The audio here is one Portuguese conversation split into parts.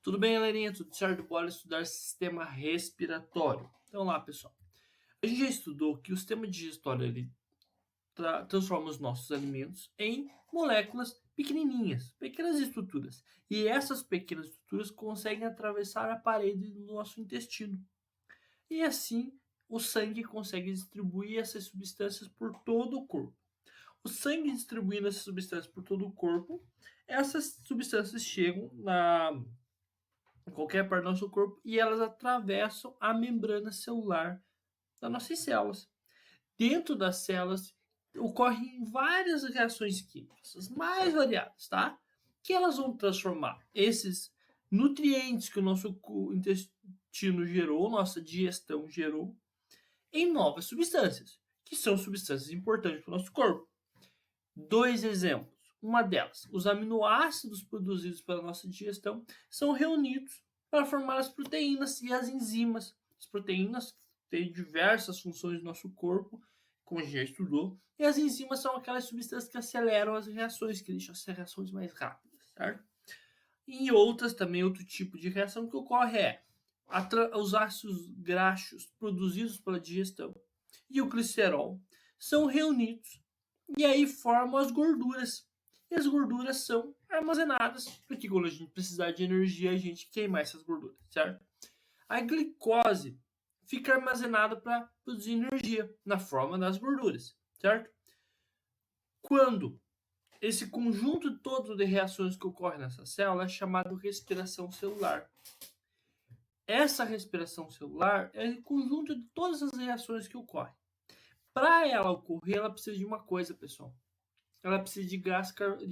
Tudo bem, galerinha? Tudo certo? Bora estudar sistema respiratório. Então lá, pessoal. A gente já estudou que o sistema digestório ele transforma os nossos alimentos em moléculas pequenininhas, pequenas estruturas. E essas pequenas estruturas conseguem atravessar a parede do nosso intestino. E assim, o sangue consegue distribuir essas substâncias por todo o corpo. O sangue distribuindo essas substâncias por todo o corpo, essas substâncias chegam em qualquer parte do nosso corpo e elas atravessam a membrana celular das nossas células. Dentro das células ocorrem várias reações químicas, as mais variadas, tá? Que elas vão transformar esses nutrientes que o nosso intestino gerou, nossa digestão gerou, em novas substâncias, que são substâncias importantes para o nosso corpo. Dois exemplos. Uma delas, os aminoácidos produzidos pela nossa digestão são reunidos para formar as proteínas e as enzimas. As proteínas têm diversas funções no nosso corpo, como a gente já estudou, e as enzimas são aquelas substâncias que aceleram as reações, que deixam as reações mais rápidas, certo? E outras também, outro tipo de reação que ocorre é os ácidos graxos produzidos pela digestão e o glicerol são reunidos e aí formam as gorduras. E as gorduras são armazenadas, porque quando a gente precisar de energia, a gente queimar essas gorduras, certo? A glicose fica armazenada para produzir energia na forma das gorduras, certo? Quando esse conjunto todo de reações que ocorre nessa célula é chamado respiração celular. Essa respiração celular é o conjunto de todas as reações que ocorrem. Para ela ocorrer, ela precisa de uma coisa, pessoal. Ela precisa de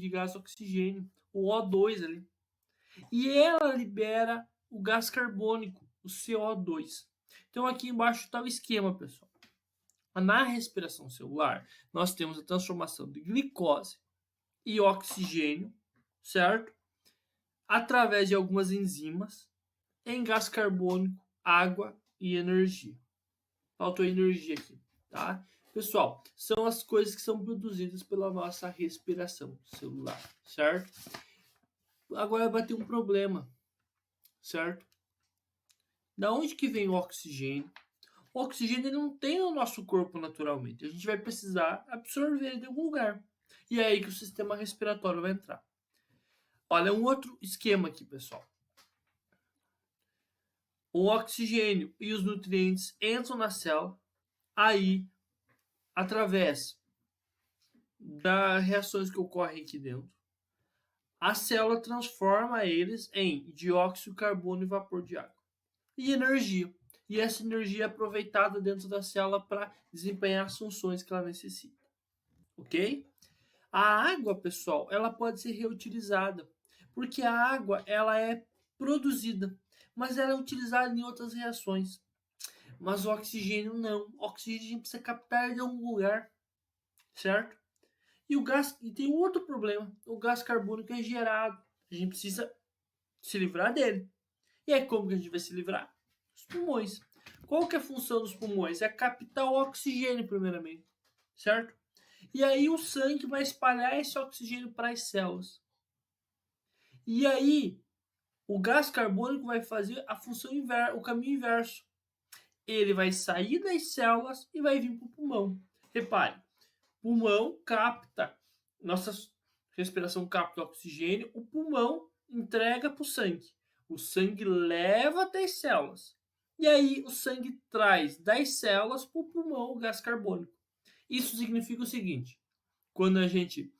gás oxigênio, o O2 ali. E ela libera o gás carbônico, o CO2. Então aqui embaixo está o esquema, pessoal. Na respiração celular, nós temos a transformação de glicose e oxigênio, certo? Através de algumas enzimas, em gás carbônico, água e energia. Faltou energia aqui, tá? Pessoal, são as coisas que são produzidas pela nossa respiração celular, certo? Agora vai ter um problema, certo? Da onde que vem o oxigênio? O oxigênio ele não tem no nosso corpo naturalmente. A gente vai precisar absorver ele de algum lugar. E é aí que o sistema respiratório vai entrar. Olha, um outro esquema aqui, pessoal. O oxigênio e os nutrientes entram na célula, aí através das reações que ocorrem aqui dentro, a célula transforma eles em dióxido, carbono e vapor de água. E energia. E essa energia é aproveitada dentro da célula para desempenhar as funções que ela necessita. Ok? A água, pessoal, ela pode ser reutilizada. Porque a água, ela é produzida, mas ela é utilizada em outras reações. Mas o oxigênio não. O oxigênio a gente precisa captar de algum lugar, certo? E o gás, e tem um outro problema, o gás carbônico é gerado, a gente precisa se livrar dele. E aí como que a gente vai se livrar? Os pulmões. Qual que é a função dos pulmões? É captar o oxigênio primeiramente, certo? E aí o sangue vai espalhar esse oxigênio para as células. E aí o gás carbônico vai fazer a função inversa, o caminho inverso. Ele vai sair das células e vai vir para o pulmão. Repare, pulmão capta, nossa respiração capta oxigênio, o pulmão entrega para o sangue. O sangue leva até as células. E aí o sangue traz das células para o pulmão o gás carbônico. Isso significa o seguinte: quando a gente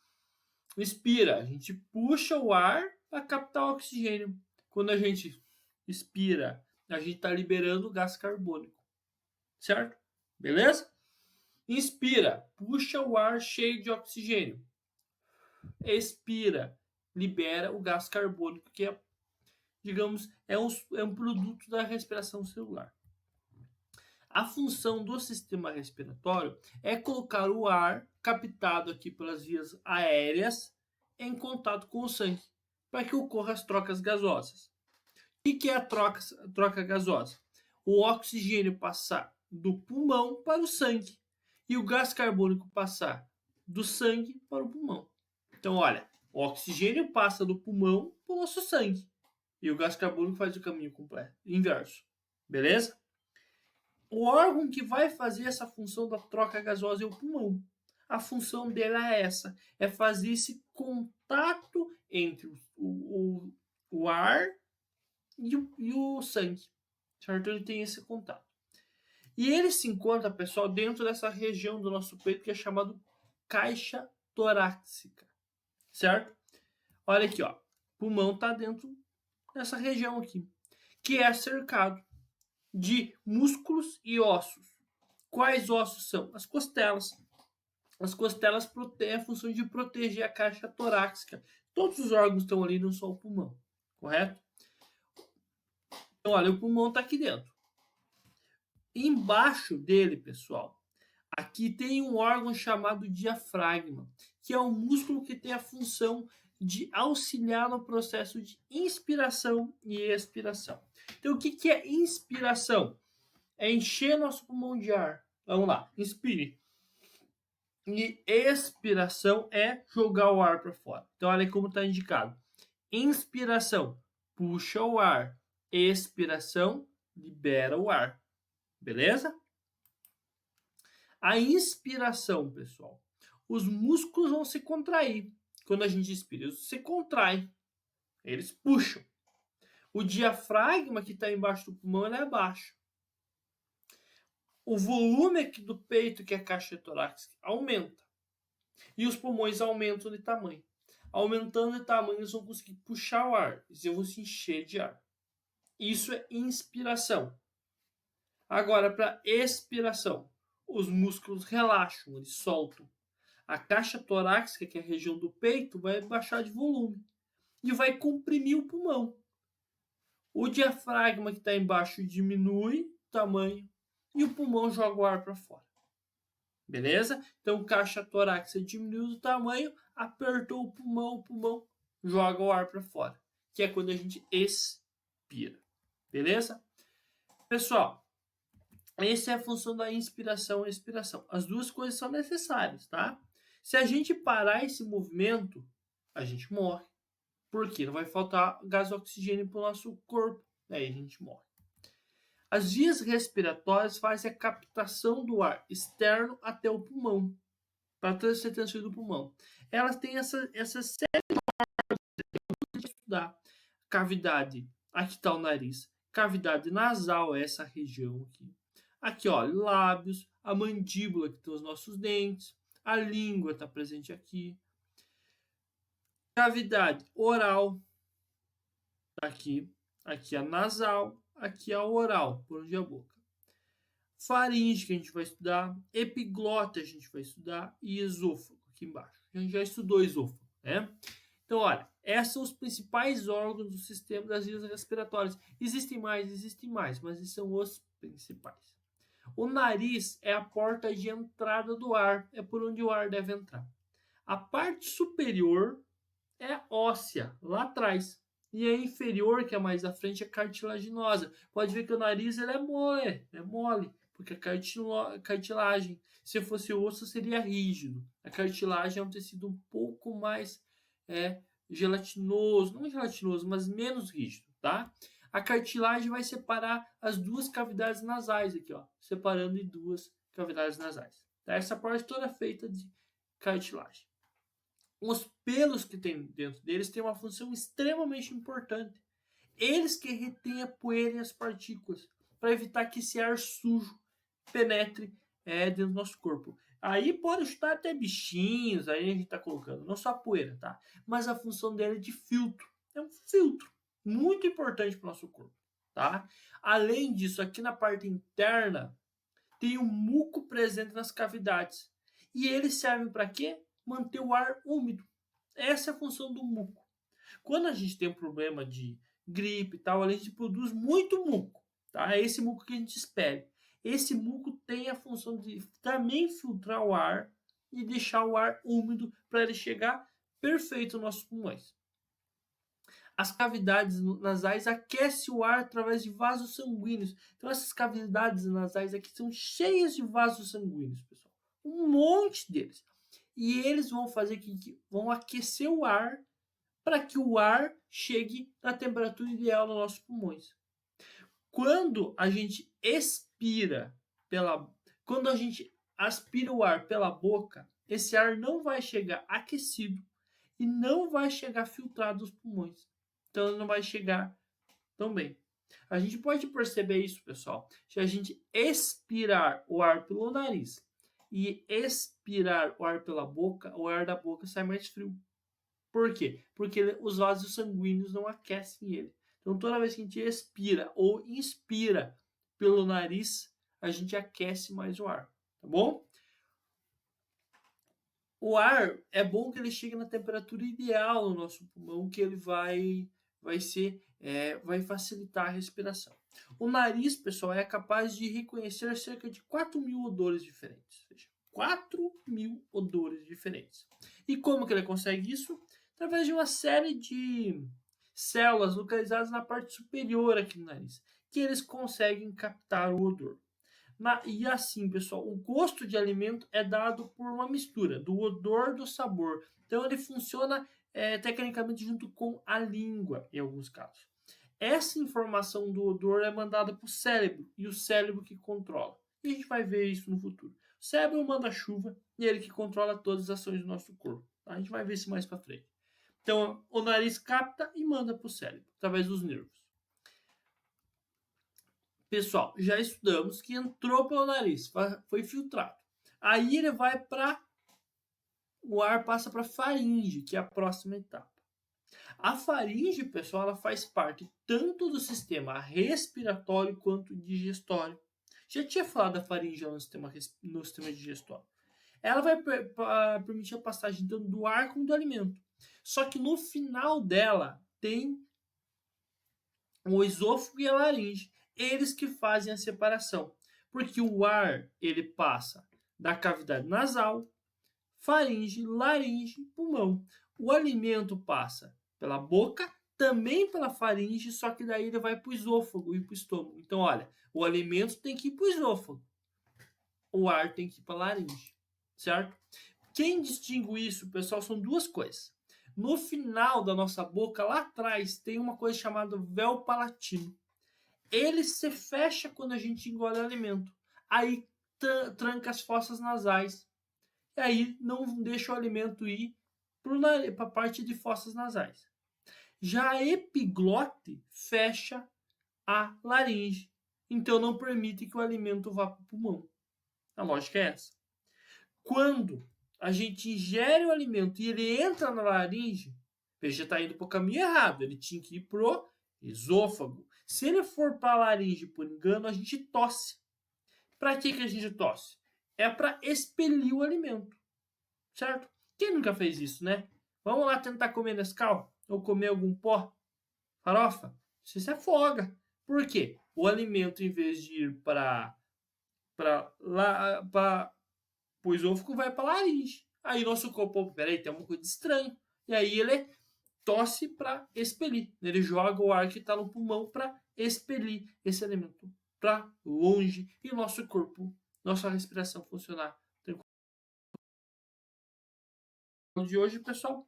inspira, a gente puxa o ar para captar o oxigênio. Quando a gente expira, a gente está liberando o gás carbônico. Certo? Beleza? Inspira, puxa o ar cheio de oxigênio. Expira, libera o gás carbônico, que é, digamos, é um produto da respiração celular. A função do sistema respiratório é colocar o ar captado aqui pelas vias aéreas em contato com o sangue, para que ocorram as trocas gasosas. O que é a troca gasosa? O oxigênio passar do pulmão para o sangue e o gás carbônico passar do sangue para o pulmão. Então, olha, o oxigênio passa do pulmão para o nosso sangue. E o gás carbônico faz o caminho completo, inverso. Beleza? O órgão que vai fazer essa função da troca gasosa é o pulmão. A função dele é essa, é fazer esse contato entre o ar e o sangue, certo? Ele tem esse contato. E ele se encontra, pessoal, dentro dessa região do nosso peito que é chamado caixa torácica, certo? Olha aqui, ó, o pulmão está dentro dessa região aqui, que é cercado de músculos e ossos. Quais ossos são? As costelas. As costelas têm a função de proteger a caixa torácica. Todos os órgãos estão ali, não só o pulmão, correto? Então, olha, o pulmão está aqui dentro. Embaixo dele, pessoal, aqui tem um órgão chamado diafragma, que é um músculo que tem a função de auxiliar no processo de inspiração e expiração. Então, o que é inspiração? É encher nosso pulmão de ar. Vamos lá, inspire. E expiração é jogar o ar para fora. Então, olha como está indicado. Inspiração, puxa o ar. Expiração, libera o ar. Beleza? A inspiração, pessoal. Os músculos vão se contrair. Quando a gente inspira, eles se contraem. Eles puxam. O diafragma que está embaixo do pulmão, ele é baixo. O volume aqui do peito, que é a caixa torácica, aumenta. E os pulmões aumentam de tamanho. Aumentando de tamanho, eles vão conseguir puxar o ar. Eles vão se encher de ar. Isso é inspiração. Agora, para expiração, os músculos relaxam, eles soltam. A caixa torácica, que é a região do peito, vai baixar de volume e vai comprimir o pulmão. O diafragma que está embaixo diminui o tamanho e o pulmão joga o ar para fora. Beleza? Então, caixa torácica diminuiu o tamanho, apertou o pulmão joga o ar para fora, que é quando a gente expira. Beleza? Pessoal, essa é a função da inspiração e expiração. As duas coisas são necessárias, tá? Se a gente parar esse movimento, a gente morre. Porque não vai faltar gás oxigênio para o nosso corpo. Aí a gente morre. As vias respiratórias fazem a captação do ar externo até o pulmão, para ser transferido do pulmão. Elas têm essa série de órgãos de estudar. Cavidade, aqui está o nariz. Cavidade nasal, essa região aqui. Aqui, ó, lábios, a mandíbula, que tem os nossos dentes. A língua está presente aqui. Cavidade oral, aqui. Aqui a nasal, aqui a oral, por onde é a boca. Faringe, que a gente vai estudar. Epiglota, a gente vai estudar. E esôfago, aqui embaixo. A gente já estudou esôfago, né? Então, olha, esses são os principais órgãos do sistema das vias respiratórias. Existem mais, mas esses são os principais. O nariz é a porta de entrada do ar, é por onde o ar deve entrar. A parte superior é óssea, lá atrás. E a inferior, que é mais à frente, é cartilaginosa. Pode ver que o nariz ele é mole, porque é cartilagem. Se fosse osso, seria rígido. A cartilagem é um tecido um pouco mais gelatinoso, não gelatinoso, mas menos rígido, tá? A cartilagem vai separar as duas cavidades nasais aqui, ó, separando em duas cavidades nasais. Tá? Essa parte toda é feita de cartilagem. Os pelos que tem dentro deles têm uma função extremamente importante. Eles que retêm a poeira e as partículas, para evitar que esse ar sujo penetre dentro do nosso corpo. Aí pode estar até bichinhos, aí a gente está colocando, não só a poeira, tá? Mas a função dele é de filtro. É um filtro muito importante para o nosso corpo, tá? Além disso, aqui na parte interna, tem um muco presente nas cavidades. E eles servem para quê? Manter o ar úmido. Essa é a função do muco. Quando a gente tem um problema de gripe e tal, a gente produz muito muco, tá? É esse muco que a gente espere. Esse muco tem a função de também filtrar o ar e deixar o ar úmido para ele chegar perfeito nos nossos pulmões. As cavidades nasais aquecem o ar através de vasos sanguíneos. Então essas cavidades nasais aqui são cheias de vasos sanguíneos, pessoal. Um monte deles. E eles vão fazer que vão aquecer o ar para que o ar chegue na temperatura ideal nos nossos pulmões. Quando a gente quando a gente aspira o ar pela boca, esse ar não vai chegar aquecido e não vai chegar filtrado dos pulmões. Então ele não vai chegar tão bem. A gente pode perceber isso, pessoal, se a gente expirar o ar pelo nariz e expirar o ar pela boca, o ar da boca sai mais frio. Por quê? Porque os vasos sanguíneos não aquecem ele. Então, toda vez que a gente expira ou inspira pelo nariz, a gente aquece mais o ar, tá bom? O ar é bom que ele chegue na temperatura ideal no nosso pulmão, que ele vai facilitar a respiração. O nariz, pessoal, é capaz de reconhecer cerca de 4.000 odores diferentes. Ou seja, 4.000 odores diferentes. E como que ele consegue isso? Através de uma série de células localizadas na parte superior aqui do nariz, que eles conseguem captar o odor. E assim, pessoal, o gosto de alimento é dado por uma mistura do odor do sabor. Então ele funciona tecnicamente junto com a língua, em alguns casos. Essa informação do odor é mandada para o cérebro, e o cérebro que controla. E a gente vai ver isso no futuro. O cérebro manda a chuva e é ele que controla todas as ações do nosso corpo. A gente vai ver isso mais para frente. Então, o nariz capta e manda para o cérebro, através dos nervos. Pessoal, já estudamos que entrou pelo nariz, foi filtrado. Aí ele vai para... O ar passa para a faringe, que é a próxima etapa. A faringe, pessoal, ela faz parte tanto do sistema respiratório quanto digestório. Já tinha falado da faringe no sistema digestório. Ela vai permitir a passagem tanto do ar como do alimento. Só que no final dela tem o esôfago e a laringe. Eles que fazem a separação. Porque o ar, ele passa da cavidade nasal, faringe, laringe, pulmão. O alimento passa pela boca, também pela faringe, só que daí ele vai para o esôfago e para o estômago. Então, olha, o alimento tem que ir para o esôfago. O ar tem que ir para a laringe, certo? Quem distingue isso, pessoal, são duas coisas. No final da nossa boca, lá atrás, tem uma coisa chamada véu palatino. Ele se fecha quando a gente engole o alimento. Aí tranca as fossas nasais. E aí não deixa o alimento ir para a parte de fossas nasais. Já a epiglote fecha a laringe. Então não permite que o alimento vá para o pulmão. A lógica é essa. Quando a gente ingere o alimento e ele entra na laringe, veja, está indo para o caminho errado. Ele tinha que ir para o esôfago. Se ele for para a laringe por engano, a gente tosse. Para que a gente tosse? É para expelir o alimento, certo? Quem nunca fez isso, né? Vamos lá tentar comer Nescau ou comer algum pó, farofa? Você se afoga. Por quê? O alimento, em vez de ir para o esôfago, vai para a laringe. Aí nosso corpo, peraí, tem uma coisa estranha. E aí ele tosse para expelir. Ele joga o ar que está no pulmão para expelir esse alimento para longe e nosso corpo, nossa respiração funcionar tranquilo. De hoje, pessoal,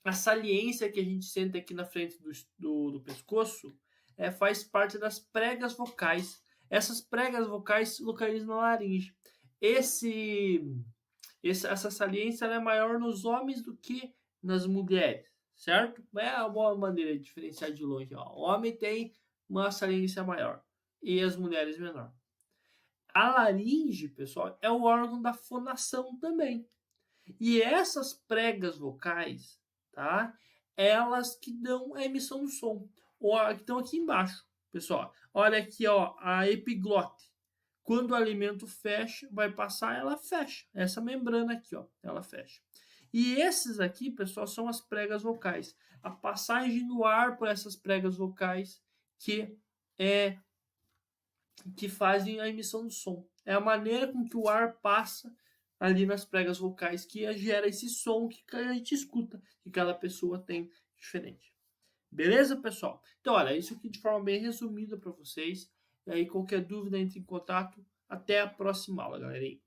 a saliência que a gente sente aqui na frente do pescoço faz parte das pregas vocais. Essas pregas vocais se localizam na laringe. Essa saliência é maior nos homens do que nas mulheres, certo? É uma maneira de diferenciar de longe. Ó. O homem tem uma saliência maior e as mulheres menor. A laringe, pessoal, é o órgão da fonação também. E essas pregas vocais, tá? Elas que dão a emissão do som. Que estão aqui embaixo, pessoal. Olha aqui, ó, a epiglote. Quando o alimento fecha, vai passar, ela fecha. Essa membrana aqui, ó, ela fecha. E esses aqui, pessoal, são as pregas vocais. A passagem do ar por essas pregas vocais que fazem a emissão do som. É a maneira com que o ar passa ali nas pregas vocais que gera esse som que a gente escuta, que cada pessoa tem diferente. Beleza, pessoal? Então, olha, isso aqui de forma bem resumida para vocês. E aí, qualquer dúvida, entre em contato. Até a próxima aula, galerinha.